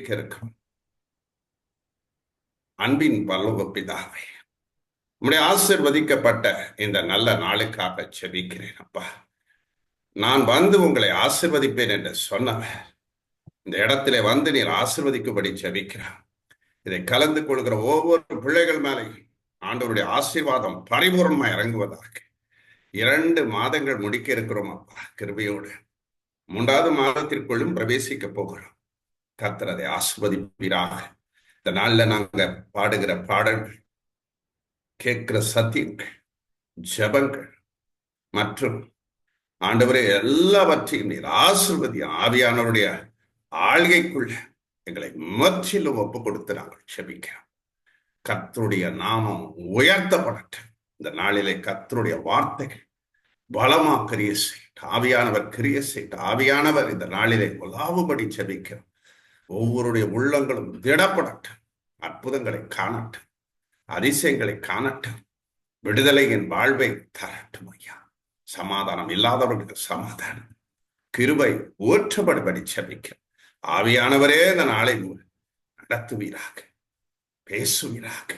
ஜெபிக்க இருக்கும். அன்பின் பரலோக பிதாவே, உம்முடைய ஆசீர்வதிக்கப்பட்ட இந்த நல்ல நாளுக்காக ஜெபிக்கிறேன். அப்பா, நான் வந்து உங்களை ஆசீர்வதிப்பேன் என்று சொன்னவர் இந்த இடத்திலே வந்து நீர் ஆசீர்வதிக்கும்படி ஜெபிக்கிறார். இதை கலந்து கொள்கிற ஒவ்வொரு பிள்ளைகள் மேலையும் ஆண்டவருடைய ஆசீர்வாதம் பரிபூர்ணமாக இறங்குவதாக. 2 மாதங்கள் முடிக்க இருக்கிறோம் அப்பா, கிருபையோடு 3வது மாதத்திற்குள்ளும் பிரவேசிக்க போகிறோம். கர்த்தர் அதை ஆசீர்வதிப்பீராக. இந்த நாள்ல நாங்க பாடுகிற பாடல்கள், கேட்கிற சத்தியங்கள், ஜெபங்கள் மற்றும் ஆண்டவரே எல்லாவற்றையும் நீர் ஆசீர்வதி. ஆவியானவருடைய ஆள்கைக்குள்ள எங்களை முற்றிலும் ஒப்பு கொடுத்து நாங்கள் ஜெபிக்கிறோம். கர்த்தருடைய நாமம் உயர்த்தப்படட்டும். இந்த நாளிலே கர்த்தருடைய வார்த்தைகள் பலமா கிரிய செய்யட்டு. ஆவியானவர் கிரிய செய்யட்டு. ஆவியானவர் இந்த நாளிலே உலாவும்படி ஜெபிக்கிறோம். ஒவ்வொருடைய உள்ளங்களும் திடப்படட்டும். அற்புதங்களை காணட்டும். அதிசயங்களை காணட்டும். விடுதலையின் வாழ்வை தரட்டும் ஐயா. சமாதானம் இல்லாதவர்களுக்கு சமாதானம், கிருபை ஊற்றப்படும்படி ஜெபிக்கிறோம். ஆவியானவரே இந்த நாளை நடத்துவீராக, பேசுவீராக.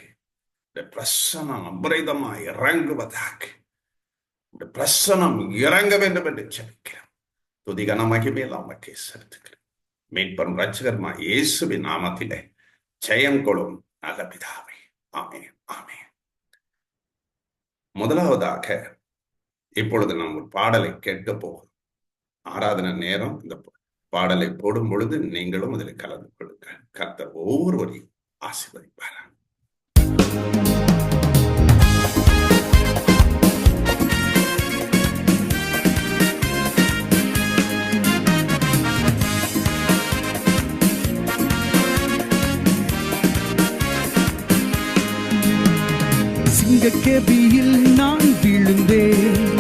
பிரசனம் அபரிதமாய் இறங்குவதாக. பிரசனம் இறங்க வேண்டும் என்று ஜெபிக்கிறோம். துதிகன மகிமையெல்லாம் உமக்கே செலுத்துகிறேன். மீட்பரும் இரட்சகருமாய் இயேசுவின் நாமத்திலே ஜெயம் கொள்ளும் நல்ல பிதாவே. ஆமென், ஆமென். முதலாவதாக இப்பொழுது நாம் ஒரு பாடலை கேட்க போகிறோம். ஆராதனை நேரம் இந்த பாடலை போடும் பொழுது நீங்களும் அதில் கலந்து கொள்ளுங்கள். கர்த்தர் ஒவ்வொருவரையும் ஆசீர்வதிப்பார். சிங்கக்கேபியில் நான் விழுந்தேன்,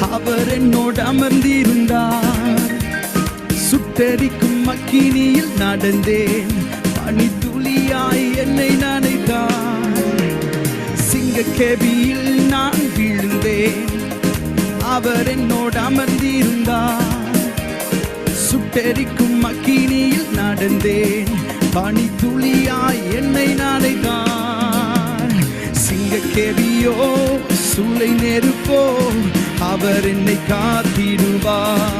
அவர் என்னோடு அமர்ந்திருந்தார். சுட்டெரிக்கும் அக்கினியில் நடந்தேன், பனித்துளியாய் என்னை நனைத்தார். சிங்கக்கேபியில் நான் விழுந்தேன், அவர் என்னோடு அமர்ந்திருந்தார். சுட்டெரிக்கும் அக்கினியில் நடந்தேன், பனித்துளியாய் என்னை நனைத்தார். சிங்கக்கேபியோ சூளை நெருப்போ அவர் என்னை காத்திடுவார்.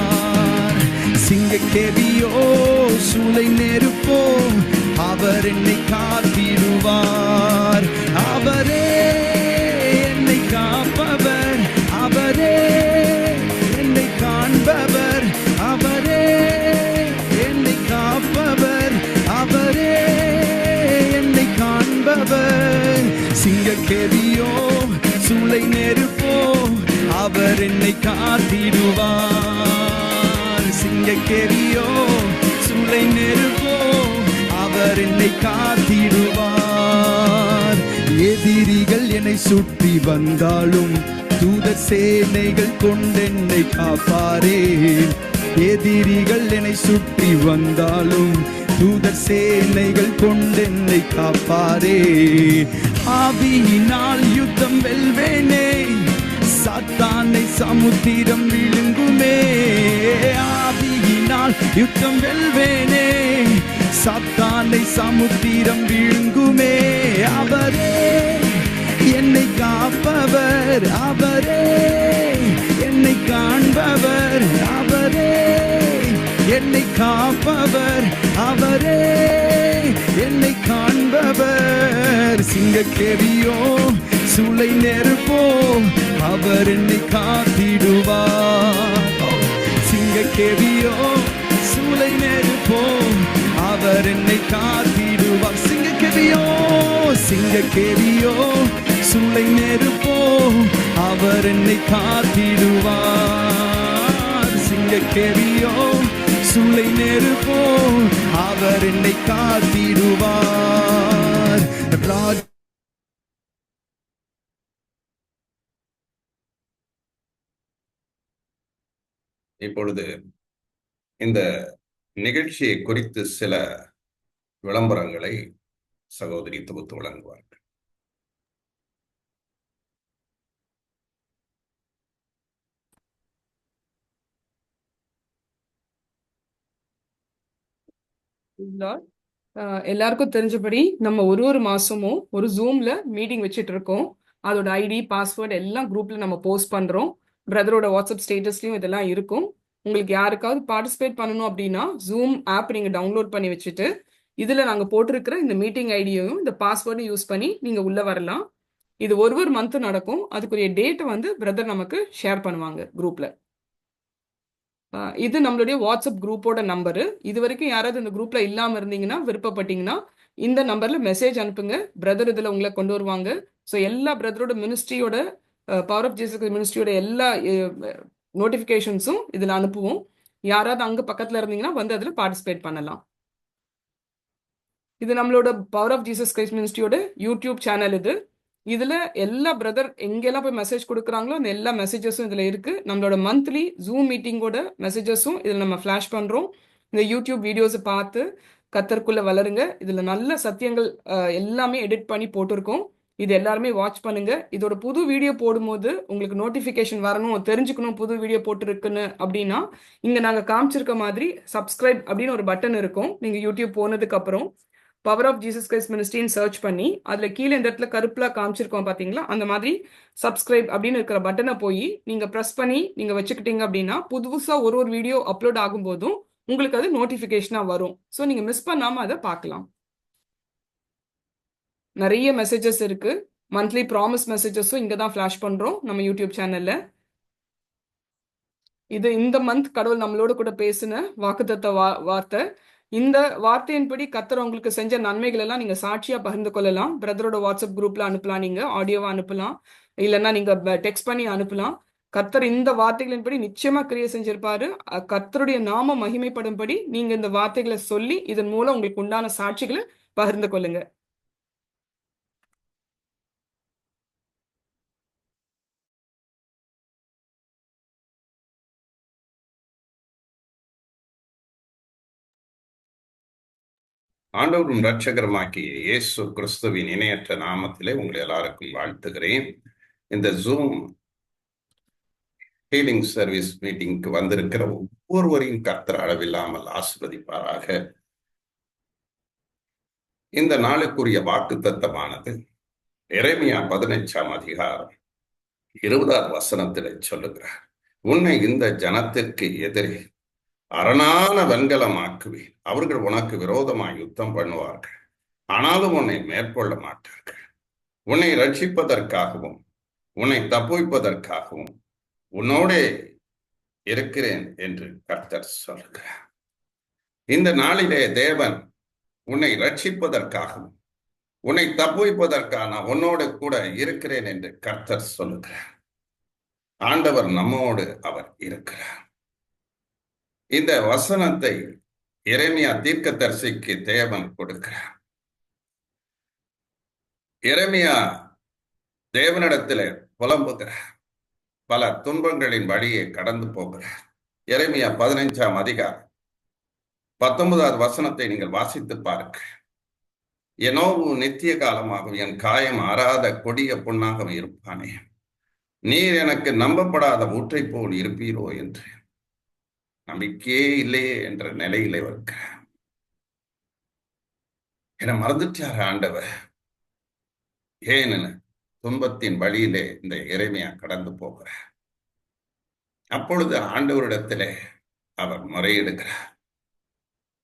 சிங்கக்கேபியோ சூளை நெருப்போ அவர் என்னை காத்திடுவார். அவரே என்னை காப்பவர், அவரே என்னை காண்பவர், அவரே என்னை காப்பவர், அவரே என்னை காண்பவர். சிங்கக்கேபியோ சூளை நெருப்போ அவர் என்னை காத்திடுவார். சிங்கக்கேபியோ சூளை நெருப்போ அவர் என்னை காத்திடுவார். எதிரிகள் என்னை சுற்றி வந்தாலும் தூதர் சேனைகள் கொண்டென்னை காப்பாரே. எதிரிகள் என்னை சுற்றி வந்தாலும் தூதர் சேனைகள் கொண்டென்னை காப்பாரே. ஆவியினால் யுத்தம் வெல்வேனே, சாத்தானை சமுத்திரம் விழுங்குமே. ஆவியினால் யுத்தம் வெல்வேனே, சாத்தானை சமுத்திரம் விழுங்குமே. அவரே என்னை காப்பவர், அவரே என்னை காண்பவர், அவரே என்னை காப்பவர், அவரே என்னை காண்பவர். சிங்கக்கேபியோ சூளை நெருப்போ அவர் என்னை காத்திடுவார். சிங்கக்கேபியோ சூளை நெருப்போ அவர் என்னை காத்திடுவார். சிங்கக்கேபியோ சிங்கக்கேபியோ சூளை நெருப்போ அவர் என்னை காத்திடுவார். சிங்கக்கேபியோ சூளை நெருப்போ அவர் என்னை காத்திடுவார். இப்பொழுது இந்த நிகழ்ச்சியை குறித்து சில விளம்பரங்களை சகோதரி தொகுத்து வழங்குவார்கள். Lord, எல்லாருக்கும் தெரிஞ்சபடி நம்ம ஒரு மாசமும் ஒரு ஜூம்ல மீட்டிங் வச்சுட்டு இருக்கோம். அதோட ஐடி பாஸ்வேர்டு எல்லாம் குரூப்ல நம்ம போஸ்ட் பண்றோம். பிரதரோட வாட்ஸ்அப் ஸ்டேட்டஸ்லயும் இதெல்லாம் இருக்கும். உங்களுக்கு யாருக்காவது பார்ட்டிசிபேட் பண்ணணும் அப்படின்னா ஜூம் ஆப் நீங்க டவுன்லோட் பண்ணி வச்சுட்டு இதுல நாங்க போட்டிருக்கிற இந்த மீட்டிங் ஐடியையும் இந்த பாஸ்வேர்டும் யூஸ் பண்ணி நீங்க உள்ள வரலாம். இது ஒரு மந்த் நடக்கும். அதுக்குரிய டேட் வந்து பிரதர் நமக்கு ஷேர் பண்ணுவாங்க குரூப்ல. இது நம்மளுடைய வாட்ஸ்அப் குரூப்போட நம்பரு. இது வரைக்கும் யாராவது இந்த குரூப்ல இல்லாம இருந்தீங்கன்னா விருப்பப்பட்டீங்கன்னா இந்த நம்பர்ல மெசேஜ் அனுப்புங்க. பிரதர் இதுல உங்களை கொண்டு வருவாங்க. ஸோ எல்லா பிரதரோட மினிஸ்ட்ரியோட பவர் ஆஃப் ஜீசஸ் மினிஸ்ட்ரியோட எல்லா நோட்டிஃபிகேஷன்ஸும் இதுல அனுப்புவோம். யாராவது அங்க பக்கத்துல இருந்தீங்கன்னா வந்து அதுல பார்ட்டிசிபேட் பண்ணலாம். இது நம்மளோட பவர் ஆஃப் ஜீசஸ் கிரைஸ்ட் மினிஸ்ட்ரியோட யூடியூப் சேனல். இதுல எல்லா பிரதர் எங்கெல்லாம் போய் மெசேஜ் கொடுக்குறாங்களோ அந்த எல்லா மெசேஜஸும் இதுல இருக்கு. நம்மளோட மந்த்லி ஜூம் மீட்டிங்கோட மெசேஜஸும் இதுல நம்ம ஃபிளாஷ் பண்றோம். இந்த யூடியூப் வீடியோஸை பார்த்து கத்தருக்குள்ள வளருங்க. இதுல நல்ல சத்தியங்கள் எல்லாமே எடிட் பண்ணி போட்டிருக்கோம். இது எல்லாருமே வாட்ச் பண்ணுங்க. இதோட புது வீடியோ போடும்போது உங்களுக்கு நோட்டிஃபிகேஷன் வரணும், தெரிஞ்சுக்கணும் புது வீடியோ போட்டுருக்குன்னு அப்படின்னா இங்க நாங்க காமிச்சிருக்க மாதிரி சப்ஸ்கிரைப் அப்படின்னு ஒரு பட்டன் இருக்கும். நீங்க யூடியூப் போனதுக்கு அப்புறம் பவர் ஆஃப் ஜீசஸ் கிரைஸ்ட் மினிஸ்ட்ரின்னு சர்ச் பண்ணி அதுல கீழே இந்த இடத்துல கருப்புல காமிச்சிருக்கோம் பாத்தீங்களா, அந்த மாதிரி சப்ஸ்கிரைப் அப்படின்னு இருக்கிற பட்டனை போய் நீங்க ப்ரெஸ் பண்ணி நீங்க வச்சுக்கிட்டீங்க அப்படின்னா புதுசா ஒரு வீடியோ அப்லோட் ஆகும் போதும் உங்களுக்கு அது நோட்டிபிகேஷனா வரும். ஸோ நீங்க மிஸ் பண்ணாம அதை பார்க்கலாம். நிறைய மெசேஜஸ் இருக்கு. மந்த்லி ப்ராமிஸ் மெசேஜஸும் இங்க தான் ஃபிளாஷ் பண்றோம் நம்ம யூடியூப் சேனல்ல. இது இந்த மந்த் கடவுள் நம்மளோட கூட பேசின வாக்குத்தத்த வார்த்தை. இந்த வார்த்தையின்படி கர்த்தர் உங்களுக்கு செஞ்ச நன்மைகள் எல்லாம் நீங்க சாட்சியா பகிர்ந்து கொள்ளலாம். பிரதரோட வாட்ஸ்அப் குரூப்ல அனுப்பலாம், நீங்க ஆடியோவா அனுப்பலாம், இல்லைன்னா நீங்க டெக்ஸ்ட் பண்ணி அனுப்பலாம். கர்த்தர் இந்த வார்த்தைகளின்படி நிச்சயமா கிரியை செஞ்சிருப்பாரு. கர்த்தருடைய நாம மகிமைப்படும்படி நீங்க இந்த வார்த்தைகளை சொல்லி இதன் மூலம் உங்களுக்கு உண்டான சாட்சிகளை பகிர்ந்து கொள்ளுங்க. ஆண்டவரும் இரட்சகருமாகிய இயேசு கிறிஸ்துவின் இணையற்ற நாமத்திலே உங்களை எல்லாருக்கும் வாழ்த்துகிறேன். இந்த ஜூம் ஹீலிங் சர்வீஸ் மீட்டிங்க்கு வந்திருக்கிற ஒவ்வொருவரையும் கர்த்தர் அளவில்லாமல் ஆசீர்வதிப்பாராக. இந்த நாளுக்குரிய வாக்குத்தத்தமானது எரேமியா 15ஆம் அதிகாரம் 20வது வசனத்திலே சொல்லுகிறார், உன்னை இந்த ஜனத்திற்கு எதிரே அரணான வெண்கலமாக்குவேன். அவர்கள் உனக்கு விரோதமாய் யுத்தம் பண்ணுவார்கள், ஆனாலும் உன்னை மேற்கொள்ள மாட்டார்கள். உன்னை ரட்சிப்பதற்காகவும் உன்னை தப்புவிப்பதற்காகவும் உன்னோடே இருக்கிறேன் என்று கர்த்தர் சொல்லுகிறார். இந்த நாளிலே தேவன் உன்னை ரட்சிப்பதற்காகவும் உன்னை தப்புவிப்பதற்கான உன்னோடு கூட இருக்கிறேன் என்று கர்த்தர் சொல்லுகிறார். ஆண்டவர் நம்மோடு அவர் இருக்கிறார். இந்த வசனத்தை எரேமியா தீர்க்கதரிசிக்கு தேவன் கொடுக்கிறார். எரேமியா தேவனிடத்தில் புலம்புகிறார், பல துன்பங்களின் வழியை கடந்து போகிறார். எரேமியா 15ஆம் அதிகாரம் 19வது வசனத்தை நீங்கள் வாசித்து பாருங்கள். எனோவு நித்திய காலமாகவும் என் காயம் ஆறாத கொடிய பொண்ணாகவும் இருப்பானே, நீர் எனக்கு நம்பப்படாத ஊற்றை போல் இருப்பீரோ என்று நம்பிக்கையே இல்லையே என்ற நிலையிலே இருக்கிறார். என மறந்துட்டார் ஆண்டவர். ஏன்னு துன்பத்தின் வழியிலே இந்த எரேமியா கடந்து போகிறார். அப்பொழுது ஆண்டவரிடத்திலே அவர் முறையிடுகிறார்.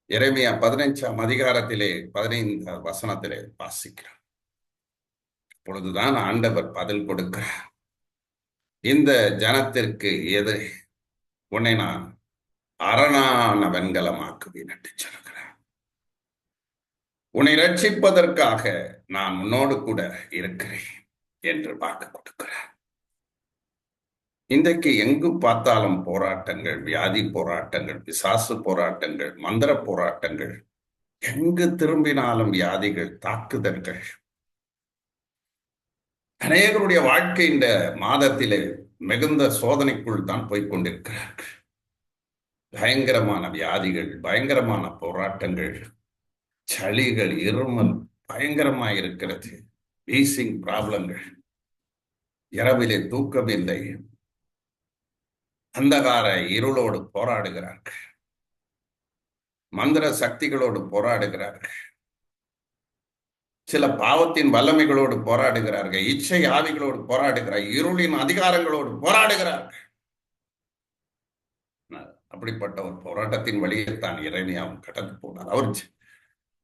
எரேமியா 15ஆம் அதிகாரத்திலே 15வது வசனத்திலே வாசிக்கிறார். அப்பொழுதுதான் ஆண்டவர் பதில் கொடுக்கிறார். இந்த ஜனத்திற்கு எதிரே உன்னை நான் அரணான வெண்கலமாக்குவேன் என்று சொல்கிறார். உன்னை ரட்சிப்பதற்காக நான் உன்னோடு கூட இருக்கிறேன் என்று வாக்கு கொடுக்கிறார். இன்றைக்கு எங்கு பார்த்தாலும் போராட்டங்கள், வியாதி போராட்டங்கள், பிசாசு போராட்டங்கள், மந்திர போராட்டங்கள், எங்கு திரும்பினாலும் வியாதிகள், தாக்குதல்கள். அநேகருடைய வாழ்க்கை இந்த மாதத்திலே மிகுந்த சோதனைக்குள் தான் போய்கொண்டிருக்கிறார்கள். பயங்கரமான வியாதிகள், பயங்கரமான போராட்டங்கள், சளிகள், இருமல் பயங்கரமாக இருக்கிறது, வீசிங் ப்ராப்ளங்கள், இரவிலே தூக்கமில்லை, அந்தகார இருளோடு போராடுகிறார்கள், மந்திர சக்திகளோடு போராடுகிறார்கள். சில பாவத்தின் வல்லமைகளோடு போராடுகிறார்கள், இச்சை ஆவிகளோடு போராடுகிறார், இருளின் அதிகாரங்களோடு போராடுகிறார்கள். அப்படிப்பட்ட ஒரு போராட்டத்தின் வழியைத்தான் எரேமியாவும் கடந்து போனார். அவர்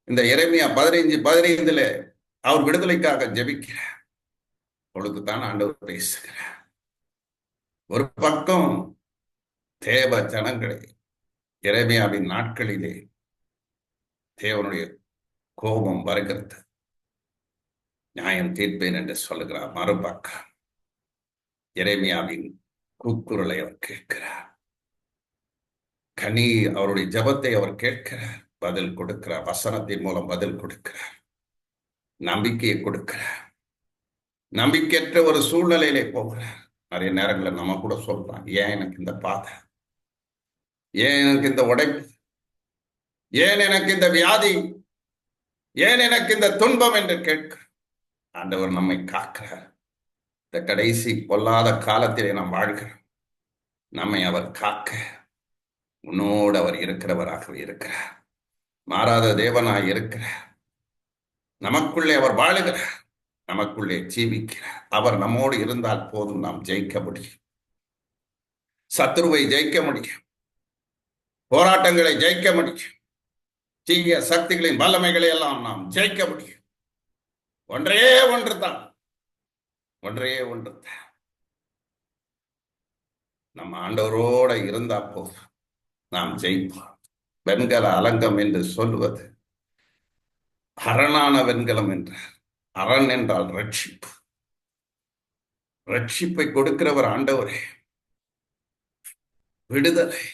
இந்த எரேமியா 15:15 அவர் விடுதலைக்காக ஜெபிக்கிறார் பொழுதுதான் ஆண்டவர் பேசுகிறார். ஒரு பக்கம் தேவ ஜனங்களை எரேமியாவின் நாட்களிலே தேவனுடைய கோபம் வருகிறது, நியாயம் தீர்ப்பேன் என்று சொல்லுகிறார். மறுபக்கம் எரேமியாவின் கூக்குரலை அவர் கேட்கிறார். அவருடைய ஜபத்தை அவர் கேட்கிறார், பதில் கொடுக்கிறார், வசனத்தின் மூலம் பதில் கொடுக்கிறார், நம்பிக்கையை கொடுக்கிறார். நம்பிக்கையற்ற ஒரு சூழ்நிலையிலே போகிறார். நிறைய நேரங்களில் நம்ம கூட சொல்றோம், ஏன் எனக்கு இந்த பாதை, ஏன் எனக்கு இந்த உடைப்பு, ஏன் எனக்கு இந்த வியாதி, ஏன் எனக்கு இந்த துன்பம் என்று கேட்க ஆண்டவர் நம்மை காக்கிறார். இந்த கடைசி பொல்லாத காலத்திலே நாம் வாழ்கிறோம். நம்மை அவர் காக்க உன்னோடு அவர் இருக்கிறவராகவே இருக்கிறார். மாறாத தேவனாய் இருக்கிறார். நமக்குள்ளே அவர் வாழுகிறார், நமக்குள்ளே ஜீவிக்கிறார். அவர் நம்மோடு இருந்தால் போதும், நாம் ஜெயிக்க முடியும். சத்துருவை ஜெயிக்க முடியும், போராட்டங்களை ஜெயிக்க முடியும், தீய சக்திகளின் வல்லமைகளை எல்லாம் நாம் ஜெயிக்க முடியும். ஒன்றே ஒன்றுதான், ஒன்றே ஒன்றுதான், நம்ம ஆண்டவரோட இருந்தா போதும், நாம் ஜெயிப்போம். வெண்கல அலங்கம் என்று சொல்லுவது அரணான வெண்கலம் என்றார். அரண் என்றால் ரட்சிப்பு. ரட்சிப்பை கொடுக்கிறவர் ஆண்டவரே. விடுதலை,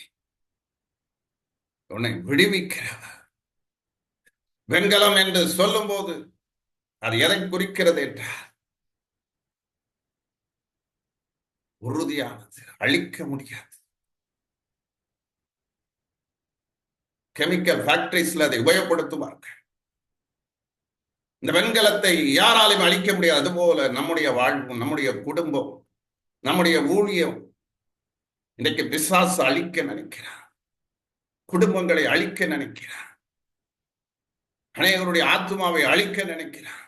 உன்னை விடுவிக்கிறவர். வெண்கலம் என்று சொல்லும் போது அது எதை குறிக்கிறது என்றால் உறுதியானது, அழிக்க முடியாது. கெமிக்கல் ஃபேக்டரிஸ்ல அதை உபயோகப்படுத்துவார்கள். இந்த வெண்கலத்தை யாராலும் அழிக்க முடியாது. அதுபோல நம்முடைய வாழ்வு, நம்முடைய குடும்பம், நம்முடைய ஊழியம் இன்றைக்கு பிசாசு அழிக்க நினைக்கிறார், குடும்பங்களை அழிக்க நினைக்கிறார், அநேகருடைய ஆத்மாவை அழிக்க நினைக்கிறார்.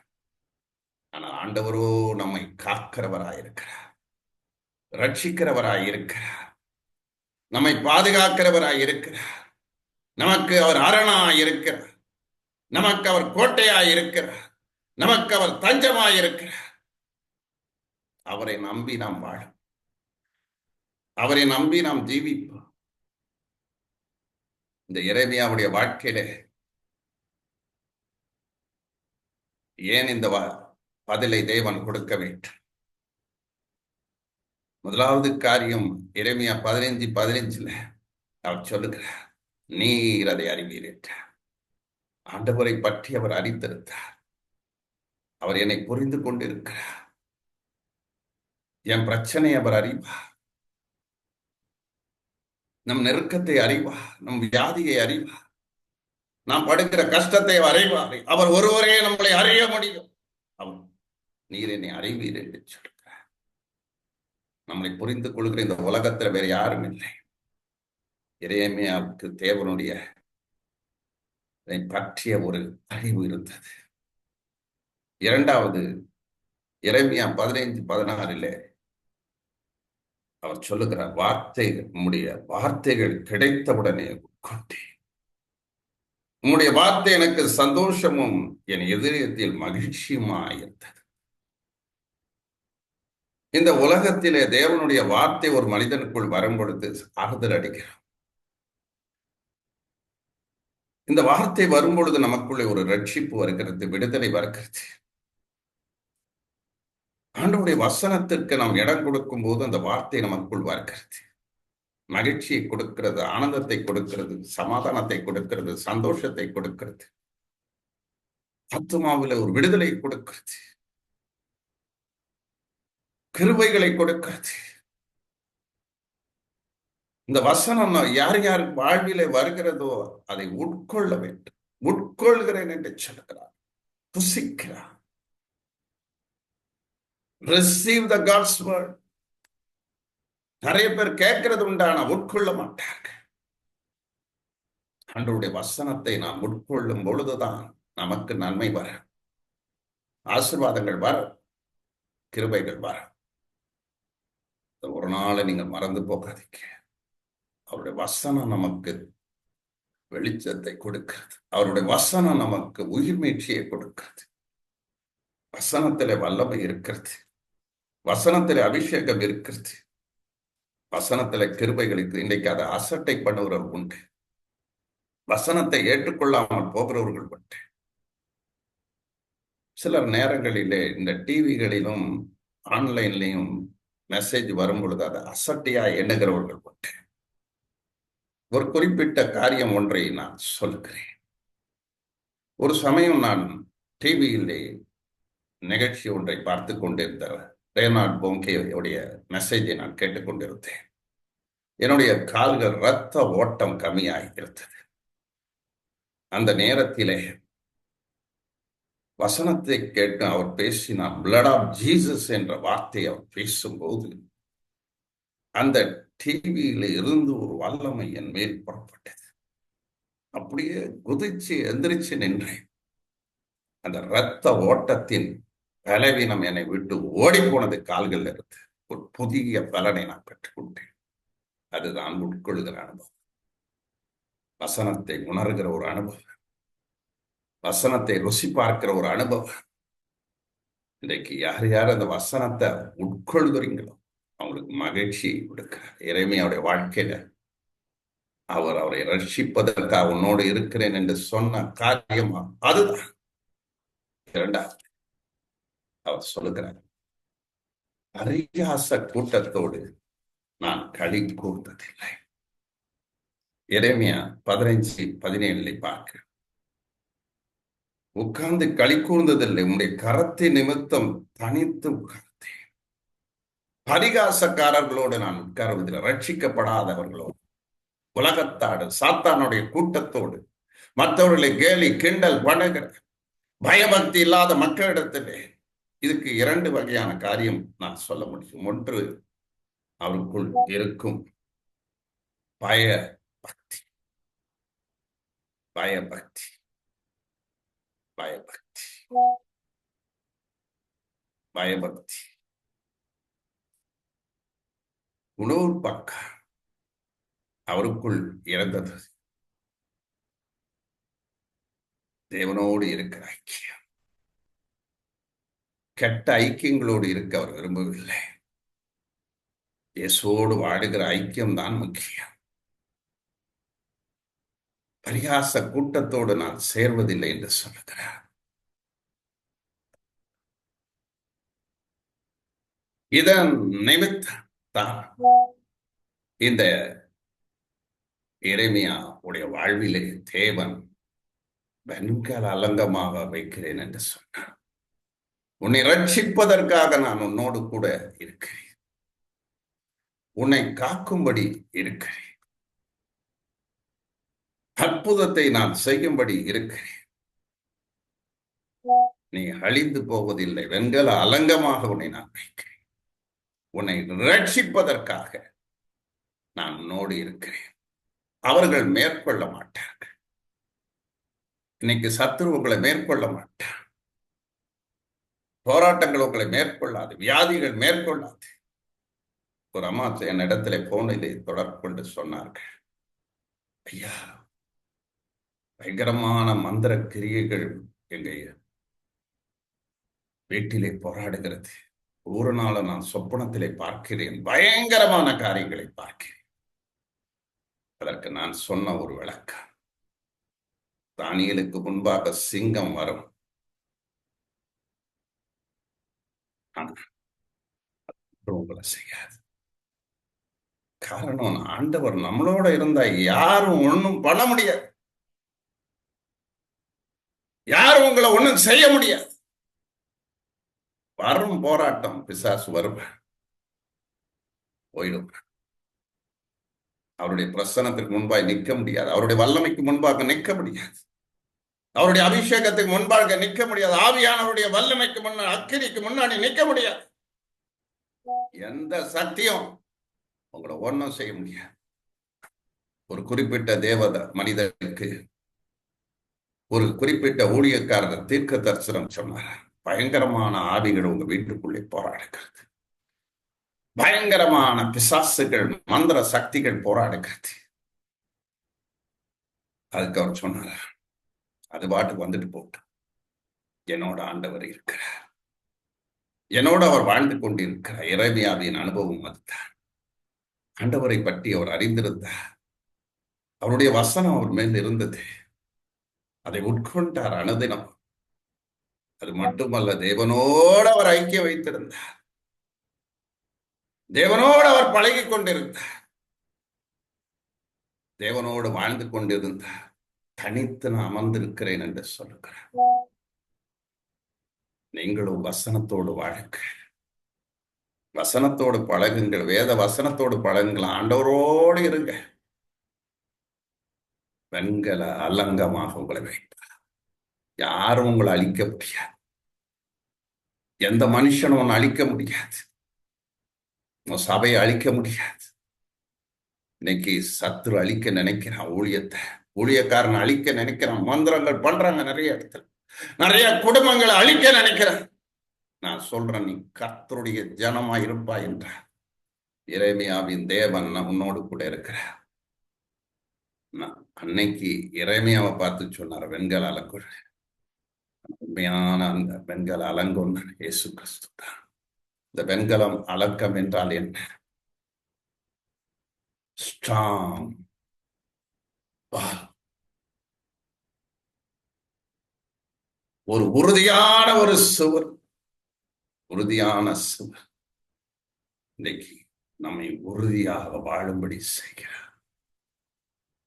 ஆனால் ஆண்டவரோ நம்மை காக்கிறவராயிருக்கிறார், ரட்சிக்கிறவராய் இருக்கிறார், நம்மை பாதுகாக்கிறவராய் இருக்கிறார். நமக்கு அவர் அரணாய் இருக்கிறார், நமக்கு அவர் கோட்டையாய் இருக்கிறார், நமக்கு அவர் தஞ்சமாய் இருக்கிறார். அவரை நம்பி நாம் வாழும், அவரை நம்பி நாம் ஜீவிப்போம். இந்த எரேமியாவுடைய வாழ்க்கையில ஏன் இந்த பதிலை தேவன் கொடுக்க வேண்டும்? முதலாவது காரியம், எரேமியா 15:15 அவர் சொல்லுகிறார், நீர் அதை அறிவீர் என்றார். ஆண்டவரை பற்றி அவர் அறிந்திருந்தார். அவர் என்னை புரிந்து கொண்டிருக்கிறார். என் பிரச்சனை அவர் அறிவார், நம் நெருக்கத்தை அறிவார், நம் வியாதியை அறிவார், நாம் படுகிற கஷ்டத்தை அறிவார். அவர் ஒருவரே நம்மளை அறிய முடியும். அவர் நீர் என்னை அறிவீர் என்று சொல்கிறார். நம்மளை புரிந்து கொள்கிற இந்த உலகத்தில் வேற யாரும் இல்லை. எரேமியாவுக்கு தேவனுடைய பற்றிய ஒரு அறிவு இருந்தது. இரண்டாவது, எரேமியா 15:16 அவர் சொல்லுகிறார், உம்முடைய வார்த்தைகள் கிடைத்தவுடனே உட்கொண்டேன். உம்முடைய வார்த்தை எனக்கு சந்தோஷமும் என் இதயத்தில் மகிழ்ச்சியுமாயிருந்தது. இந்த உலகத்திலே தேவனுடைய வார்த்தை ஒரு மனிதனுக்குள் வரும் பொழுது ஆறுதல் அடைகிறோம். இந்த வார்த்தை வரும் பொழுது நமக்குள்ளே ஒரு ரட்சிப்பு வருகிறது, விடுதலை வருகிறது. ஆண்டவருடைய வசனத்திற்கு நாம் இடம் கொடுக்கும் போது அந்த வார்த்தை நமக்குள் வருகிறது, மகிழ்ச்சியை கொடுக்கிறது, ஆனந்தத்தை கொடுக்கிறது, சமாதானத்தை கொடுக்கிறது, சந்தோஷத்தை கொடுக்கிறது, ஆத்துமாவில் ஒரு விடுதலை கொடுக்கிறது, கிருபைகளை கொடுக்கிறது. இந்த வசனம் யார் யார் வாழ்விலே வருகிறதோ அதை உட்கொள்ள வேண்டும். உட்கொள்கிறேன் என்று சொல்கிறார், புசிக்கிறார். Receive the God's word. நிறைய பேர் கேட்கிறது உண்டான உட்கொள்ள மாட்டார்கள். ஆண்டவருடைய வசனத்தை நாம் உட்கொள்ளும் பொழுதுதான் நமக்கு நன்மை வரும். ஆசீர்வாதங்கள் வர, கிருபைகள் வர. ஒரு நாளை நீங்க மறந்து போகாதீங்க. அவருடைய வசனம் நமக்கு வெளிச்சத்தை கொடுக்கிறது. அவருடைய வசனம் நமக்கு உயிர் மீட்சியை கொடுக்கிறது. வசனத்திலே வல்லமை இருக்கிறது. வசனத்திலே அபிஷேகம் இருக்கிறது. வசனத்திலே கிருபைகளுக்கு இன்றைக்கு அதை அசட்டை பண்ணுகிறவர்கள் உண்டு. வசனத்தை ஏற்றுக்கொள்ளாமல் போகிறவர்கள் உண்டு. சிலர் நேரங்களிலே இந்த டிவிகளிலும் ஆன்லைன்லையும் மெசேஜ் வரும் பொழுது அதை அசட்டையா எண்ணுகிறவர்கள் உண்டு. ஒரு குறிப்பிட்ட காரியம் ஒன்றை நான் சொல்லுகிறேன். ஒரு சமயம் நான் டிவியிலே நிகழ்ச்சி ஒன்றை பார்த்து கொண்டிருந்த ரெய்னார்ட் போங்கேயுடைய மெசேஜை நான் கேட்டுக்கொண்டிருந்தேன். என்னுடைய கால்கள் இரத்த ஓட்டம் கம்மியாகி இருந்தது. அந்த நேரத்திலே வசனத்தை கேட்டு அவர் பேசினார். பிளட் ஆஃப் ஜீசஸ் என்ற வார்த்தையை அவர் பேசும்போது அந்த டிவியில இருந்து ஒரு வல்லமை என் மேல் புறப்பட்டது. அப்படியே குதிச்சு எந்திரிச்சு நின்றேன். அந்த இரத்த ஓட்டத்தின் பலவீனம் என்னை விட்டு ஓடி போனது. கால்கள் இருந்து ஒரு புதிய பலனை நான் பெற்றுக்கொண்டேன். அதுதான் உட்கொள்கிற அனுபவம், வசனத்தை உணர்கிற ஒரு அனுபவம், வசனத்தை ருசி பார்க்கிற ஒரு அனுபவம். இன்றைக்கு யார் யார் அந்த வசனத்தை உட்கொள்கிறீங்களோ அவங்களுக்கு மகிழ்ச்சி கொடுக்கிறார். எரேமியாவுடைய வாழ்க்கையில அவர் அவரை ரட்சிப்பதற்காக உன்னோடு இருக்கிறேன் என்று சொன்ன காரியமா அதுதான். இரண்டாவது அவர் சொல்லுகிறார், பரிகாச கூட்டத்தோடு நான் களி கூர்ந்ததில்லை. எரேமியா 15:17 பார்க்க, உட்கார்ந்து களி கூர்ந்ததில்லை, உன்னுடைய கரத்தை நிமித்தம் தனித்து உட்கார்ந்தேன். பரிகாசக்காரர்களோடு நான் உட்கார்வதில்லை. ரட்சிக்கப்படாதவர்களோடு, உலகத்தாடு சாத்தானுடைய கூட்டத்தோடு, மற்றவர்களை கேலி கிண்டல் பண்ணுகிற பயபக்தி இல்லாத மக்களிடத்திலே. இதுக்கு 2 வகையான காரியம் நான் சொல்ல முடியும். ஒன்று, அவருக்குள் இருக்கும் பயபக்தி. பயபக்தி பயபக்தி பயபக்தி. இன்னொரு பக்கம் அவருக்குள் இறந்தது தேவனோடு இருக்கிற ஐக்கியம். கெட்ட ஐக்கியங்களோடு இருக்க அவர் விரும்பவில்லை. இயேசுவோடு வாடுகிற ஐக்கியம் தான் முக்கியம். பரிகாச கூட்டத்தோடு நான் சேர்வதில்லை என்று சொல்லுகிறார். இதன் நிமித்தம் தான் இந்த எரேமியா உடைய வாழ்விலே தேவன் வெண்கல அலங்கமாக வைக்கிறேன் என்று சொன்னார். உன்னை ரட்சிப்பதற்காக நான் உன்னோடு கூட இருக்கிறேன். உன்னை காக்கும்படி இருக்கிறேன். அற்புதத்தை நான் செய்யும்படி இருக்கிறேன். நீ அழிந்து போவதில்லை. வெண்கல அலங்கமாக உன்னை நான் வைக்கிறேன். உன்னை ரட்சிப்பதற்காக நான் உன்னோடு இருக்கிறேன். அவர்கள் மேற்கொள்ள மாட்டார்கள். இன்னைக்கு சத்துரு உங்களை மேற்கொள்ள மாட்டார். போராட்டங்கள் உங்களை மேற்கொள்ளாது. வியாதிகள் மேற்கொள்ளாது. ஒரு அம்மா என்னிடத்துல போனிலே தொடர்பு கொண்டு சொன்னார்கள், ஐயா, பயங்கரமான மந்திர கிரியைகள் எங்க வீட்டிலே போராடுகிறது. ஒரு நாள் நான் சொப்பனத்திலே பார்க்கிறேன், பயங்கரமான காரியங்களை பார்க்கிறேன். அதற்கு நான் சொன்ன ஒரு விளக்கம், தானியேலுக்கு முன்பாக சிங்கம் வரும், உங்களை செய்யாது. காரணம், ஆண்டவர் நம்மளோட இருந்தா யாரும் ஒண்ணும் பண்ண முடியாது. யாரும் உங்களை ஒண்ணும் செய்ய முடியாது. வரும் போராட்டம், பிசாசு வருவார், போயிடுவார். அவருடைய பிரசனத்துக்கு முன்பாக நிற்க முடியாது. அவருடைய வல்லமைக்கு முன்பாக நிற்க முடியாது. அவருடைய அபிஷேகத்துக்கு முன்பாக நிற்க முடியாது. ஆவியானவருடைய வல்லமைக்கு முன்னாடி, அக்கினிக்கு முன்னாடி நிற்க முடியாது. எந்த சக்தியும் உங்களை ஒன்றும் செய்ய முடியாது. ஒரு குறிப்பிட்ட மனிதனுக்கு ஒரு குறிப்பிட்ட ஊழியக்காரர் தீர்க்க தரிசனம் சொன்னார். பயங்கரமான ஆவிகள் உங்க வீட்டுக்குள்ளே போராடுகிறது. பயங்கரமான பிசாசுகள், மந்திர சக்திகள் போராடுகிறது. அதுக்கு அவர் சொன்னார், அது பாட்டுக்கு வந்துட்டு போட்டு, என்னோட ஆண்டவர் இருக்கிறார், என்னோட அவர் வாழ்ந்து கொண்டிருக்கிறார். எரேமியாவின் அனுபவம் அதுதான். ஆண்டவரை பற்றி அவர் அறிந்திருந்தார். அவருடைய வசனம் அவர் மேல் இருந்தது. அதை உட்கொண்டார் அனுதினம். அது மட்டுமல்ல, தேவனோடு அவர் ஐக்கியம் வைத்திருந்தார். தேவனோடு அவர் பழகி கொண்டிருந்தார். தேவனோடு வாழ்ந்து கொண்டிருந்தார். தனித்து நான் அமர்ந்திருக்கிறேன் என்று சொல்லுகிறார். நீங்களும் வசனத்தோடு வாழுங்கள், வசனத்தோடு பழகுங்கள், வேத வசனத்தோடு பழகுங்கள், ஆண்டவரோடு இருங்க. வெண்கல அலங்கமாக உங்களை வைப்பார். யாரும் உங்களை அழிக்க முடியாது. எந்த மனுஷனும் உன்னை அழிக்க முடியாது. உன் சபையை அழிக்க முடியாது. இன்னைக்கு சத்துரு அழிக்க நினைக்கிறான் ஊழியத்தை, ஊழியக்காரனை அழிக்க நினைக்கிறான். மந்திரங்கள் பண்றாங்க நிறைய இடத்துல, நிறைய குடும்பங்களை அழிக்க நினைக்கிறான். நான் சொல்றேன், நீ கர்த்தருடைய ஜனமா இருப்பா என்ற எரேமியாவின் தேவன் உன்னோடு கூட இருக்கிறார். அன்னைக்கு எரேமியாவை பார்த்து சொன்னார், வெண்கல அலங்கொள். உண்மையான அந்த வெண்கல அலங்கொன்னு இயேசு கிறிஸ்து தான். இந்த வெண்கலம் அலக்கம் என்றால் என்ன? ஸ்ட்ராங், ஒரு உறுதியான ஒரு சுவர், உறுதியான சுவர். இன்னைக்கு நம்மை உறுதியாக வாழும்படி செய்கிறார்.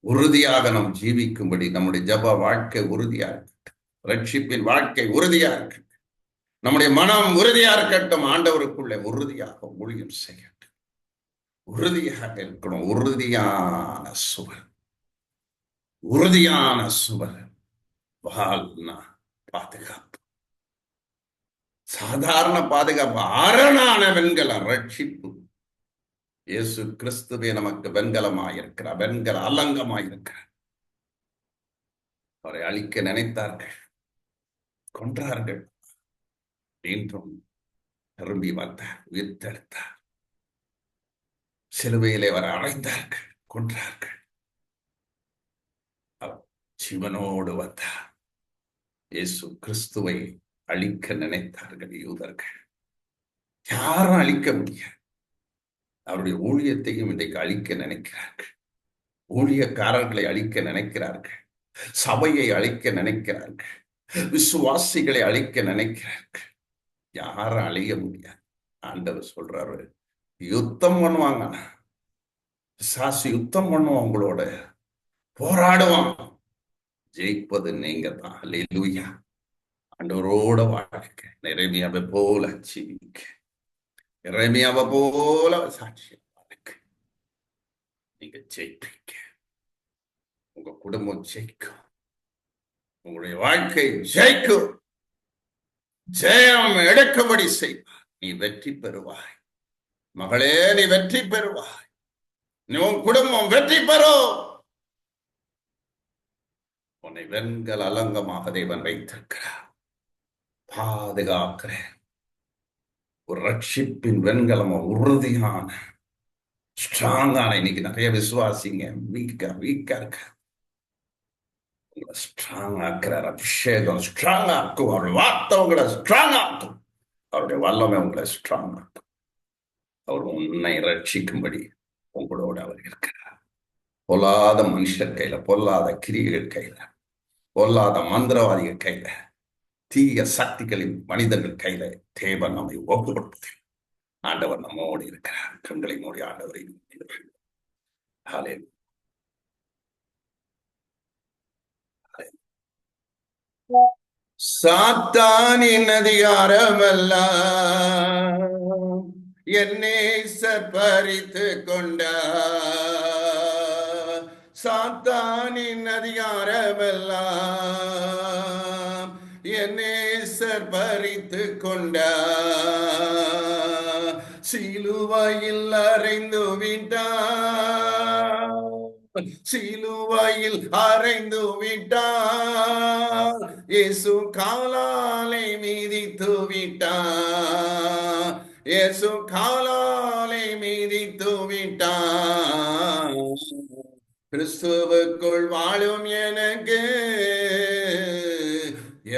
உறுதியாக நாம் ஜீவிக்கும்படி நம்முடைய ஜப வாழ்க்கை உறுதியா இருக்கட்டும், ரட்சிப்பின் வாழ்க்கை உறுதியா இருக்கட்டும், நம்முடைய மனம் உறுதியா இருக்கட்டும், ஆண்டவருக்குள்ளே உறுதியாக ஊழியம் செய்யட்டும். உறுதியாக இருக்கணும். உறுதியான சுவர், உறுதியான சுவர். வாழ்னா பாதுகாப்பு, சாதாரண பாதுகாப்பு, அரணான வெண்கலம் ரட்சிப்பு. இயேசு கிறிஸ்துவே நமக்கு வெண்கலமாயிருக்கிறார், வெண்கல அலங்கமாயிருக்கிறார். அவரை அழிக்க நினைத்தார்கள், கொன்றார்கள். மீண்டும் திரும்பி வந்தார், உயிர்த்தெழுத்தார். சிலுவையிலே அவர் அறைந்தார்கள், கொன்றார்கள். அவர் ஜீவனோடு வந்தார். இயேசு கிறிஸ்துவை அழிக்க நினைத்தார்கள் யூதர்கள். யாரும் அழிக்க முடியாது. அவருடைய ஊழியத்தையும் இன்றைக்கு அழிக்க நினைக்கிறார்கள். ஊழியக்காரர்களை அழிக்க நினைக்கிறார்கள். சபையை அழிக்க நினைக்கிறார்கள். விசுவாசிகளை அழிக்க நினைக்கிறார்கள். யாரும் அழிய முடியாது. ஆண்டவர் சொல்றாரு, யுத்தம் பண்ணுவாங்க, சாசி யுத்தம் பண்ணுவான், உங்களோட போராடுவான். ஜெயிப்பது நீங்க தான். அல்லேலூயா. ஆண்டவரோட வாழ்க்கை எரேமியாவை போல ஜீவிக்க, எரேமியாவை போல சாட்சியம் வாழ்க்கை. நீங்க ஜெயிப்பீங்க. உங்க குடும்பம் ஜெயிக்கும், உங்களுடைய வாழ்க்கை ஜெயிக்கும். ஜெயம் எடுக்கும்படி செய்வார். நீ வெற்றி பெறுவாய் மகளே, நீ வெற்றி பெறுவாய். நீ உன் குடும்பம் வெற்றி பெறும். உன்னை வெண்கல அலங்கமாக தேவன் வைத்திருக்கிறார், பாதுகாக்கிற ஒரு ரட்சிப்பின் வெண்கலம், உறுதியான ஸ்ட்ராங்கான. இன்னைக்கு நிறைய விசுவாசிங்க வீக்கா இருக்க. உங்களை ஸ்ட்ராங் ஆக்குறார். அபிஷேகம் ஸ்ட்ராங் ஆக்கும். அவருடைய வார்த்தை உங்களை ஸ்ட்ராங் ஆக்கும். அவருடைய வல்லமை உங்களை ஸ்ட்ராங் ஆக்கும். அவர் உன்னை ரட்சிக்கும்படி உங்களோட அவர் இருக்கிறார். பொல்லாத மனுஷர் கையில, பொல்லாத கிரிகள் கையில, பொல்லாத மந்திரவாதிகள் கையில, தீய சக்திகளின் மனிதர்கள் கையில தேவன் நம்மை ஒப்பு கொடுப்பதில் ஆண்டவர் நம்மோடு இருக்கிறார். கண்களை மூடி ஆண்டவரை சாத்தானின் அதிகாரமெல்லாம் என்னை பறித்து கொண்டார். சாத்தானின் அதிகாரமெல்லாம் என்னை பறித்து கொண்டார். சிலுவையில் அறைந்து விட்டார், சிலுவையில் அறைந்து விட்டார். இயேசு காலாலை மீதித்து விட்டார். இயேசு காலாலை மீதித்து விட்டார். கிறிஸ்துவுக்குள் வாழும் எனக்கு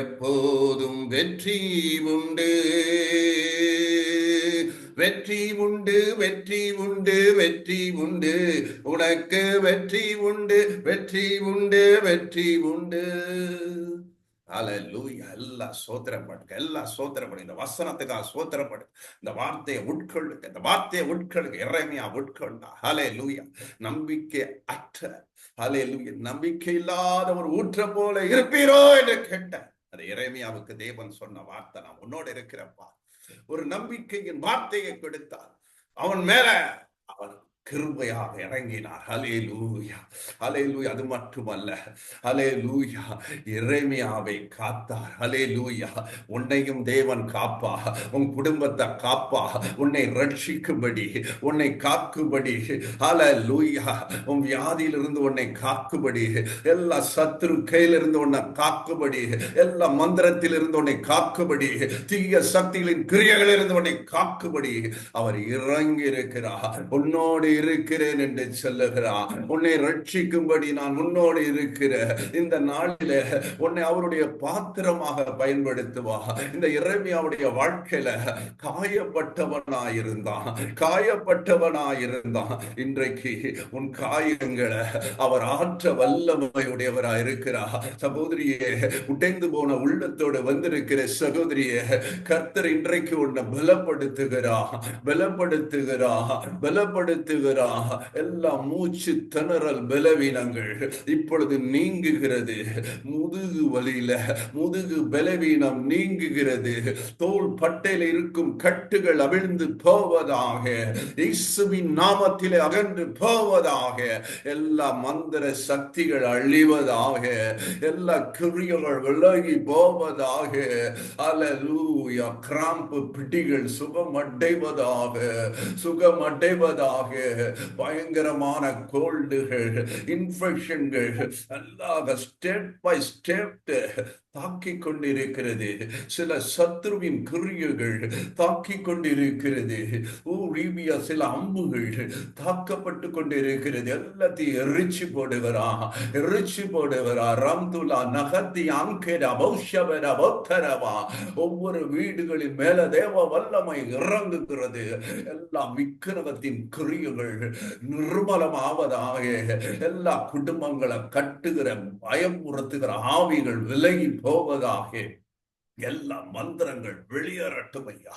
எப்போதும் வெற்றி உண்டு. வெற்றி உண்டு, வெற்றி உண்டு, வெற்றி உண்டு, உனக்கு வெற்றி உண்டு, வெற்றி உண்டு, வெற்றி உண்டு. அல்லேலூயா. எல்லாம் சோத்திரப்படுங்க, எல்லாம் சோத்திரப்படுங்க. இந்த வசனத்துக்காக சோத்திரப்படுங்க. இந்த வார்த்தையை உட்கொள்ளுங்க, இந்த வார்த்தையை உட்கொள்ளுங்க. எரேமியா உட்கொண்டா. அல்லேலூயா. நம்பிக்கை அற்ற, அல்லேலூயா, நம்பிக்கை இல்லாத ஒரு ஊற்ற போல இருப்பீரோ என்று கேட்ட அது எரேமியாவுக்கு தேவன் சொன்ன வார்த்தை. நான் உன்னோடு இருக்கிறப்பா. ஒரு நம்பிக்கையின் வார்த்தையை கொடுத்தார். அவன் மேல அவன் கிருபையாக இறங்கினார். ஹல்லேலூயா, ஹல்லேலூயா. அது மட்டுமல்ல, ஹல்லேலூயா, எரேமியாவை காத்தார். ஹல்லேலூயா. உன்னையும் தேவன் காப்பா, உன் குடும்பத்தை காப்பா, உன்னை ரட்சிக்கும்படி, உன்னை காக்கும்படி. ஹல்லேலூயா. உன் வியாதியிலிருந்து உன்னை காக்கும்படி, எல்லா சத்துரு கையிலிருந்து உன்னை காக்கும்படி, எல்லா மந்திரத்திலிருந்து உன்னை காக்கும்படி, தீய சக்திகளின் கிரியைகளிலிருந்து உன்னை காக்கும்படி அவர் இறங்கி இருக்கிறார். உன்னோடு இருக்கிறேன் என்று சொல்லுகிறார். உன்னை ரட்சிக்கும்படி நான் உன்னோடு இருக்கிற இந்த நாளில உன்னை அவருடைய பாத்திரமாக பயன்படுத்துவா. இந்த எரேமியாவுடைய வாழ்க்கையில காயப்பட்டவனாயிருந்தான், காயப்பட்டவனாயிருந்தான். இன்றைக்கு உன் காயங்களை அவர் ஆற்ற வல்லமையுடையவராய் இருக்கிறார். சகோதரியே, உடைந்து போன உள்ளத்தோடு வந்திருக்கிற சகோதரியே, கர்த்தர் இன்றைக்கு உன்னை பலப்படுத்துகிறா, பலப்படுத்துகிறா, பலப்படுத்துகிறா. எல்லா மூச்சு திணறல் பலவீனங்கள் இப்பொழுது நீங்குகிறது. முதுகு வலியில முதுகு பலவீனம் நீங்குகிறது. தோள் பட்டையில இருக்கும் கட்டுகள் அவிழ்ந்து போவதாக, இயேசுவின் நாமத்திலே அகன்று போவதாக. எல்லா மந்திர சக்திகள் அழிவதாக, எல்லா கிரியைகள் விலகி போவதாக. அல்லேலூயா. கிராம்பு பிடிகள் சுகமடைவதாக, சுகமடைவதாக. பயங்கரமான கோல்டுகள், இன்ஃபெக்ஷன்கள் எல்லாம் ஸ்டெப் பை ஸ்டெப் தாக்கிக் கொண்டிருக்கிறது. சில சத்ருவின் கிரியைகள் தாக்கிக் கொண்டிருக்கிறது. சில அம்புகள் தாக்கப்பட்டு கொண்டிருக்கிறது. எல்லாத்தையும் எரிச்சு போடுகிறா, எரிச்சு போடுகிறா. ரம்துலா நகத்தி அங்கேரா பௌஷவரா பௌத்தரவா. ஒவ்வொரு வீடுகளின் மேல தேவ வல்லமை இறங்குகிறது. எல்லாம் விக்கிரகத்தின் கிரியைகள் நிர்மலமாவதாக. எல்லா குடும்பங்களை கட்டுகிற பயமுறுத்துகிற ஆவிகள் விலகி போவதாக. எல்லா மந்திரங்கள் வெளியேறட்டும் ஐயா.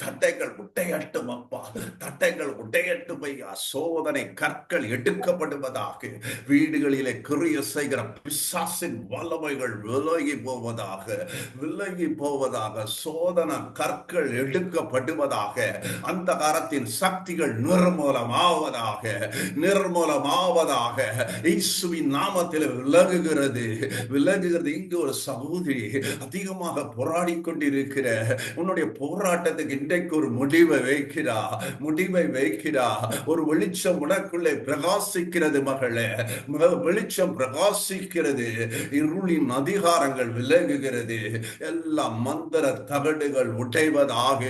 தட்டைகள் உடையட்டும் அப்பா, தட்டைகள் உடையட்டும் ஐயா. சோதனை கற்கள் எடுக்கப்படுவதாக. வீடுகளிலே கிரிய செய்கிற பிசாசின் வல்லமைகள் விலகி போவதாக, விலகி போவதாக. சோதனை கற்கள் எடுக்கப்படுவதாக. அந்த காலத்தின் சக்திகள் நிர்மூலமாவதாக, நிர்மூலமாவதாக. இயேசுவின் நாமத்தில் விலகுகிறது, விலகுகிறது. இங்கு ஒரு சகோதரி அதிகமாக போராடி கொண்டிருக்கிற உன்னுடைய போராட்டத்துக்கு இன்றைக்கு ஒரு முடிவை வைக்கிறா, முடிவை வைக்கிறா. ஒரு வெளிச்சம் உனக்குள்ளே பிரகாசிக்கிறது மகளே, வெளிச்சம் பிரகாசிக்கிறது. இருளின் அதிகாரங்கள் விலகுகிறது. எல்லா மந்திர தகடுகள் உடைவதாக.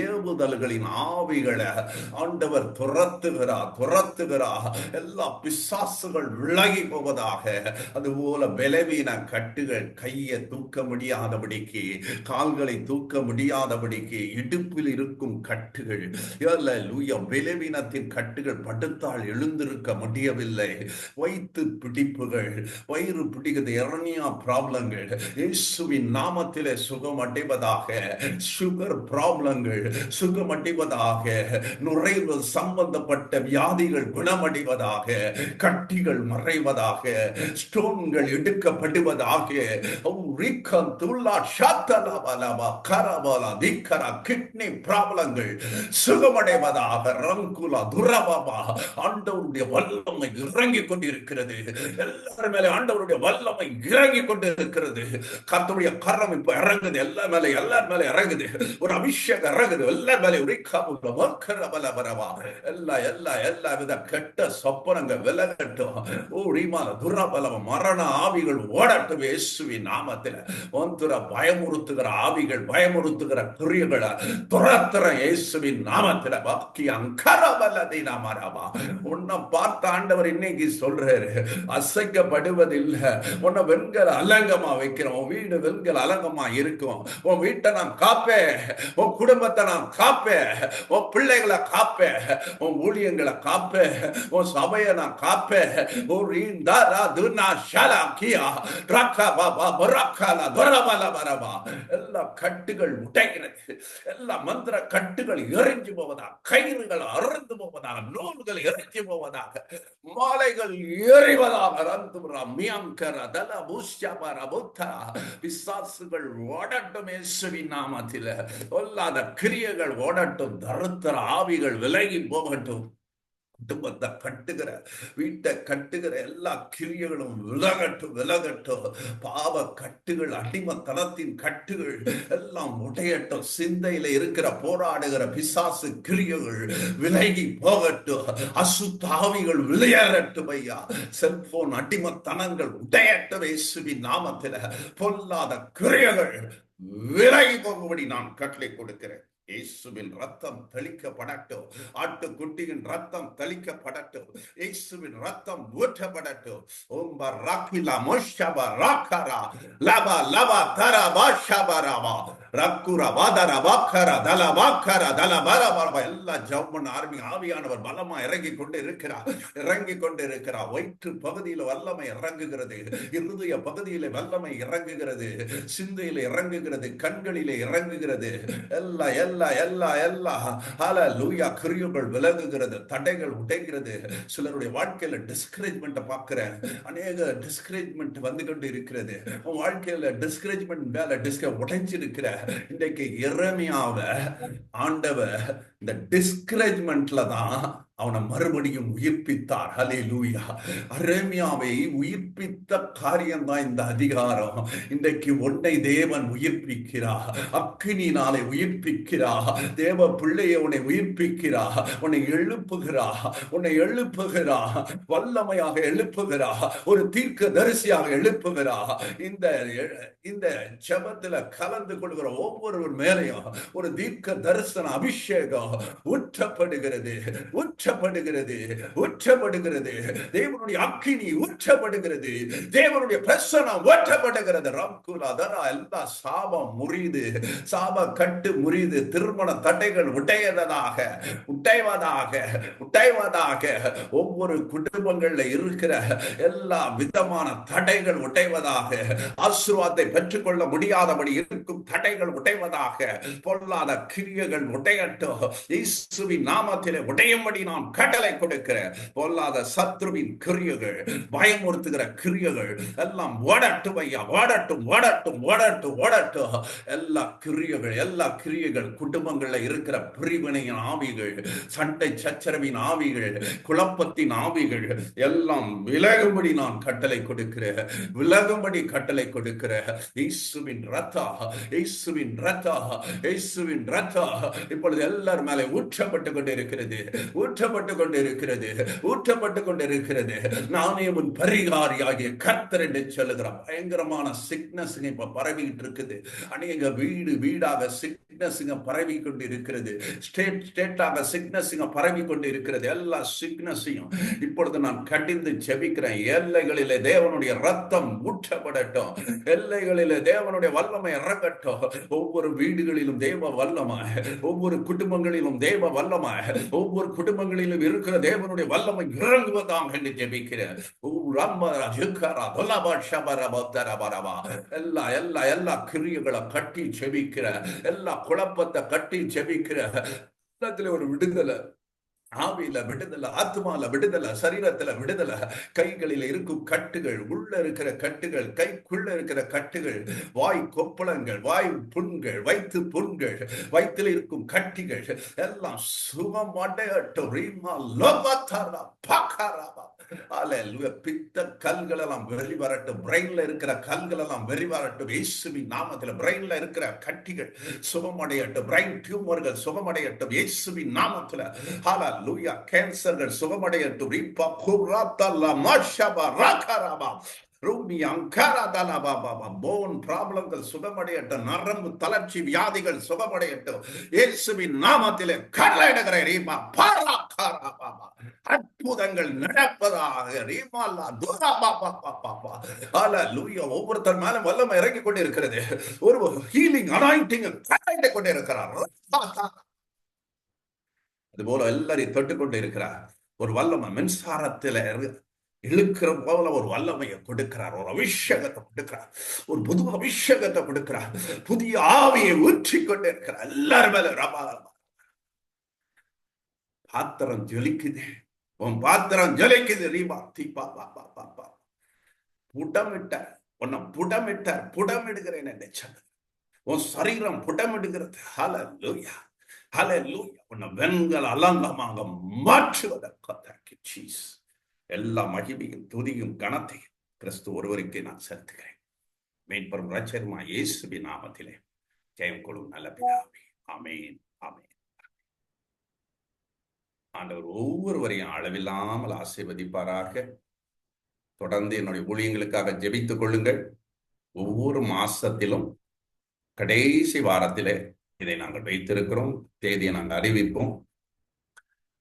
ஏவுதல்களின் ஆவிகளை ஆண்டவர் துரத்துகிறார், துரத்துகிறார். எல்லா பிசாசுகள் விலகி போவதாக. அதுபோல பலவீன கட்டுகள், கையை தூக்க முடியாதபடிக்கு, கால்களை தூக்க முடியாதபடிக்கு, இடுப்பில் இருக்கும் கட்டுகள், பலவீனத்தின் கட்டுகள், படுத்தால் எழுந்திருக்க முடியவில்லை. வயிற்று பிடிப்புகள், வயிறு பிடிக்கிறது, எரணியா ப்ராப்ளங்கள் இயேசுவின் நாமத்திலே சுகம் அடைவதாக. சுகர் ப்ராப்ளங்கள் சுகம் அடைவதாக. நுரைவு சம்பந்தப்பட்ட வியாதிகள் குணமடைவதாக. கட்டிகள் மறைவதாக. ஸ்டோன்கள் எடுக்கப்படுவதாக. கிட்னி ப்ராப்ளங்கள் சுகமடைவதாக. ரங்குலா துரபாபா. ஆண்டவருடைய வல்லமை இறங்கி கொண்டிருக்கிறது. எல்லாரும் மேலே ஆண்டவருடைய வல்லமை இறங்கி கொண்டிருக்கிறது. கர்த்தருடைய கரம் இப்ப இறங்குது. எல்லார் மேல இறங்குது. ஒரு அபிஷேகம் இறங்குது. எல்லா மேலே எல்லா வித கெட்ட சொப்பனங்க விலகட்டும். துரபலம் மரண ஆவிகள் ஓடட்டும் இயேசுவின் நாமத்தில். பயமுறுத்துகிற ஆவிகள், பயமுறுத்துகிற குறிகளை துரத்துற இயேசுவின் நாமத்தில். பாக்கி அங்கரபலதினா மரபா. உன்னை பார்த்த ஆண்டவர் இன்னைக்கு சொல்றாரு, அசைக்கப்படுவதில்லை. உன்னை வெண்கல அலங்கமா வைக்கிறோம். உன் வீடு வெண்கல அலங்கமா இருக்கும். உன் வீட்டை நான் காப்பேன். உன் குடும்பத்தை நான் காப்பேன். உன் பிள்ளைகளை காப்பேன். உன் ஊழியங்களை காப்பேன். உன் சபையை நான் காப்பேன். எல்லா கட்டுகள் உடைகிறது. எல்லா மந்திர கட்டுகள் எரிஞ்சு போவதாக. கயிறுகள் அறுந்து போவதாக. நூல்கள் எரிஞ்சு போவதாக. மாலைகள் எறிவதாக. பிசாசுகள் ஓடட்டும் இயேசுவின் நாமத்தில். சொல்லாத கிரியைகள் ஓடட்டும். தருத்திர ஆவிகள் விலகி போகட்டும். குடும்பத்தை கட்டுகிற, வீட்டை கட்டுகிற எல்லா கிரியைகளும் விலகட்டும். பாவ கட்டுகள், அடிமத்தனத்தின் கட்டுகள் எல்லாம் உடையட்டும். சிந்தையில இருக்கிற போராடுகிற பிசாசு கிரியைகள் விலகி போகட்டும். அசுத்தாவிகள் விளையாடட்டும் ஐயா. செல்போன் அடிமத்தனங்கள் உடையட்டும் இயேசுவின் நாமத்தில். பொல்லாத கிரியைகள் விலகி போகும்படி நான் கட்டளை கொடுக்கிறேன். இயேசுவின் ரத்தம் தெளிக்கப்படட்டும். ஆட்டுக்குட்டியின் ரத்தம் தெளிக்கப்படட்டும். இயேசுவின் ரத்தம் ஊற்றப்படட்டும். ஓம்ப ராக்கிலா மோஷபா ராக்கரா லபா லபா தரா பாஷபராவா ரக்குரா வாதரா வாக்கரா தல வாக்கரா தல பரபரபா. எல்லா ஜெபம் ஆர்மி ஆவியானவர் பலமா இறங்கி கொண்டு இருக்கிறார். வயிற்று பகுதியில வல்லமை இறங்குகிறது. இருதய பகுதியில வல்லமை இறங்குகிறது. சிந்தையில இறங்குகிறது. கண்களிலே இறங்குகிறது. கிரியைகள் விலகுகிறது. தடைகள் உடைகிறது. சிலருடைய வாழ்க்கையில டிஸ்கரேஜ்மெண்ட் பார்க்கிறேன். அநேக டிஸ்கரேஜ்மெண்ட் வந்து கொண்டு இருக்கிறது. வாழ்க்கையில டிஸ்கரேஜ்மெண்ட் மேல உடைஞ்சிருக்கிற இன்றைக்கு எரேமியாவை ஆண்டவர் இந்த டிஸ்கரேஜ்மெண்ட்ல தான் அவனை மறுபடியும் உயிர்ப்பித்தார். ஹல்லேலூயா. எரேமியாவை உயிர்ப்பித்த காரியம் தான் இந்த அதிகாரம். இன்றைக்கு உன்னை தேவன் உயிர்ப்பிக்கிறார். அக்கினியினாலே உயிர்ப்பிக்கிறார். தேவ பிள்ளையை உன்னை உயிர்ப்பிக்கிறார். உன்னை எழுப்புகிறார். வல்லமையாக எழுப்புகிறார். ஒரு தீர்க்க தரிசியாக எழுப்புகிறார். இந்த ஜெபத்துல கலந்து கொள்கிற ஒவ்வொருவர் மேலையும் ஒரு தீர்க்க தரிசன அபிஷேகம் ஊற்றப்படுகிறது. தேவனுடைய அக்கினி ஊற்றப்படுகிறது. தேவனுடைய பிரசன்னம் ஊற்றப்படுகிறது. எல்லா சாபம் முறிது. சாப கட்டு முறிது. திருமண தடைகள் உடைவதாக. ஒவ்வொரு குடும்பங்கள்ல இருக்கிற எல்லா விதமான தடைகள் உடைவதாக. ஆசீர்வாதத்தை பெற்றுக்கொள்ள முடியாதபடி இருக்கும் தடைகள் உடைவதாக. பொல்லாத கிரியைகள் உடையட்டும். இயேசுவின் நாமத்திலே உடையும்படி நான் கட்டளை கொடுக்கிறேன். பொல்லாத சத்ருவின் கிரியைகள், பயமுறுத்துகிற கிரியைகள் எல்லாம் ஓடட்டும் ஐயா. ஓடட்டும். எல்லா கிரியைகள் குடும்பங்கள்ல இருக்கிற பிரிவினையின் ஆவிகள், சண்டை சச்சரவின் ஆவிகள், குழப்பத்தின் ஆவிகள் எல்லாம் விலகும்படி நான் கட்டளை கொடுக்கிறேன். இயேசுவின் ரத்தம் இப்பொழுது எல்லார் மேலே ஊற்றப்பட்டு கொண்டிருக்கிறது. நானே உன் பரிகாரியாகிய கர்த்தர் என்று சொல்லுகிற பயங்கரமான சிக்னஸ் இப்ப பரவிட்டு இருக்குது. அநேக வீடாக சிக்னஸ் பரவி கொண்டு இருக்கிறது. ஸ்டேட்டாக சிக்னஸ் பரவி கொண்டு இருக்கிறது. எல்லா சிக்னஸையும் இப்பொழுது நான் கடிந்து ஜெபிக்கிறேன். எல்லைகளிலே தேவனுடைய ரத்தம் ஊற்றப்படட்டும். எல்லைகளிலே தேவனுடைய வல்லமை இறங்கட்டும். ஒவ்வொரு வீடுகளிலும் தேவ வல்லமை, ஒவ்வொரு குடும்பங்களிலும் தேவ வல்லமை, ஒவ்வொரு குடும்பங்களிலும் இருக்கிற தேவனுடைய வல்லமை இறங்குவதாக என்று ஜெபிக்கிறேன். எல்லா கிரியைகளை கட்டி ஜெபிக்கிற, எல்லா குழப்பத்தை கட்டி ஜெபிக்கிற, ஒரு விடுதலை ஆவியில விடுதலை, ஆத்மால விடுதலை, சரீரத்துல விடுதலை. கைகளில் இருக்கும் கட்டுகள், உள்ள இருக்கிற கட்டுகள், கைக்குள்ள இருக்கிற கட்டுகள், வாய் கொப்பளங்கள், வாய் புண்கள், வயிற்று புண்கள், வயிற்றில் இருக்கும் கட்டிகள் எல்லாம் சுகமடையட்டும். ரீமா லோபத்தாரா பாக்காராபா. அல்லேலூயா. பித்த கல்கள் எல்லாம் வெளிவரட்டும். பிரெயின்ல இருக்கிற கல்கள் எல்லாம் வெளிவரட்டும். இயேசுவின் நாமத்தில் பிரெயின்ல இருக்கிற கட்டிகள் சுகமடையட்டும். பிரெயின் டியூமர்கள் சுகமடையட்டும் இயேசுவின் நாமத்தில். ஹalleluya. கேன்சர்கள் சுகமடையட்டும். ரிப்பா குராத்தல்லா மாஷபா ராகராபா ரூமி அங்கராதலா பாபா. போன் ப்ராப்ளங்கள் சுகமடையட்டும். நரம்பு தளர்ச்சி வியாதிகள் சுகமடையட்டும் இயேசுவின் நாமத்திலே கட்டளையிடுகிறேன். ரீமா பாராகாரா பாபா. அற்புதங்கள் நடப்பதாக. ரீமாலா துரா பாபா பாபா. ஹalleluya. ஒவ்வொருத்தர் மேல வல்லமை இறங்கி கொண்டே இருக்கிறது. ஒரு ஹீலிங் அனாயிண்டிங் கட்டளையிட்டு கொண்டே இருக்கிறார். அதுபோல எல்லாரையும் தொட்டுக்கொண்டு இருக்கிறார். ஒரு வல்லமை மின்சாரத்துல இழுக்கிற போல ஒரு வல்லமையை கொடுக்கிறார். ஒரு அபிஷேகத்தை கொடுக்கிறார். ஒரு புது அபிஷேகத்தை கொடுக்கிறார். புதிய ஆவியை ஊற்றி கொண்டே இருக்கிறார் எல்லாரும் மேல. பாத்திரம் ஜொலிக்குது. உன் பாத்திரம் ஜொலிக்குது. ரீபா தீபா பாபா பாபா. புடமிட்டார். உன்னை புடமிட்டார். புடமிடுகிறேன் என்று சொன்னார். உன் சரீரம் புடமிடுகிறது. ஹalleluya. ஹalleluya. உன்னை வெண்கல அலங்கமாக மாற்றுவதற்கு ஜீசஸ் எல்லா மகிமையும் துதியும் கனத்தையும் கிறிஸ்து ஒருவருக்கு நான் செலுத்துகிறேன். மீட்பரும் இரட்சகருமா இயேசுவின் நாமத்திலே ஜெயம் கொள்ளும் நல்ல பிதாவே. ஆமென். ஆமென். ஆண்டவர் ஒவ்வொருவரையும் அளவில்லாமல் ஆசீர்வதிப்பாராக. தொடர்ந்து என்னுடைய ஊழியங்களுக்காக ஜெபித்துக் கொள்ளுங்கள். ஒவ்வொரு மாசத்திலும் கடைசி வாரத்திலே இதை நாங்கள் வைத்திருக்கிறோம். தேதியை நாங்கள் அறிவிப்போம்.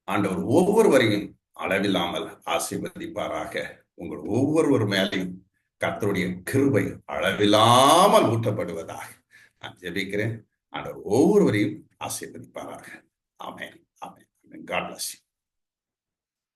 ஆண்டவர் ஒவ்வொருவரையும் அளவில்லாமல் ஆசீர்வதிப்பாராக. உங்கள் ஒவ்வொருவர் மேலையும் கர்த்தருடைய கிருபை அளவில்லாமல் ஊற்றப்படுவதாக நான் ஜெபிக்கிறேன். ஆண்டவர் ஒவ்வொருவரையும் ஆசீர்வதிப்பாராக. ஆமென். ஆமென். God bless you.